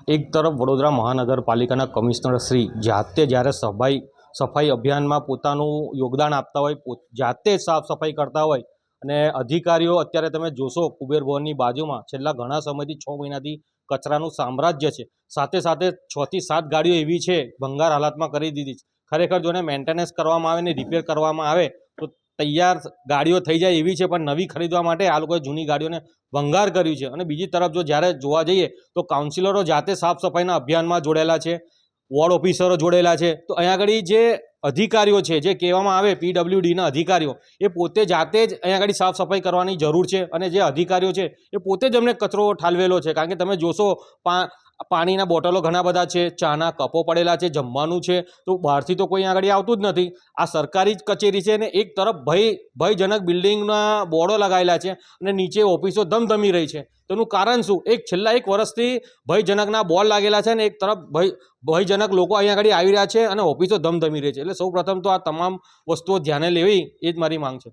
એક તરફ વડોદરા મહાનગરપાલિકાના કમિશનર શ્રી જાતે જ્યારે સફાઈ અભિયાનમાં પોતાનું યોગદાન આપતા હોય, જાતે સાફ સફાઈ કરતા હોય અને અધિકારીઓ અત્યારે તમે જોશો કુબેર ભવનની બાજુમાં છેલ્લા ઘણા સમયથી 6 મહિનાથી કચરાનું સામ્રાજ્ય છે. સાથે સાથે 6 થી 7 ગાડીઓ એવી છે ભંગાર હાલતમાં કરી દીધી છે. ખરેખર જોને મેન્ટેનન્સ કરવામાં આવે ને રિપેર કરવામાં આવે તો તૈયાર ગાડીઓ થઈ જાય એવી છે, પણ નવી ખરીદવા માટે આ લોકોએ જૂની ગાડીઓને ભંગાર કર્યું છે. અને બીજી તરફ જ્યારે જોવા જઈએ તો કાઉન્સિલરો જાતે સાફ સફાઈના અભિયાનમાં જોડાયેલા છે, વોર્ડ ઓફિસરો જોડેલા છે. તો અહીંયા આગળ જે અધિકારીઓ છે, જે કહેવામાં આવે PWDના અધિકારીઓ, એ પોતે જાતે જ અહીંયા આગળ સાફ સફાઈ કરવાની જરૂર છે. અને જે અધિકારીઓ છે એ પોતે જ અમને કચરો ઠાલવેલો છે, કારણ કે તમે જોશો પાણીના બોટલો ઘણા બધા છે, ચાના કપો પડેલા છે, જમવાનું છે, તો બહારથી તો કોઈ આગળ આવતું જ નથી. આ સરકારી જ કચેરી છે અને એક તરફ ભયજનક બિલ્ડિંગના બોર્ડો લગાવેલા છે અને નીચે ઓફિસો ધમધમી રહી છે. તેનું કારણ શું? છેલ્લા 1 વર્ષથી ભયજનકના બોર્ડ લાગેલા છે અને એક તરફ ભયજનક લોકો અહીંયા આગળ આવી રહ્યા છે અને ઓફિસો ધમધમી રહી છે. એટલે સૌ પ્રથમ તો આ તમામ વસ્તુઓ ધ્યાને લેવી એ જ મારી માંગ છે.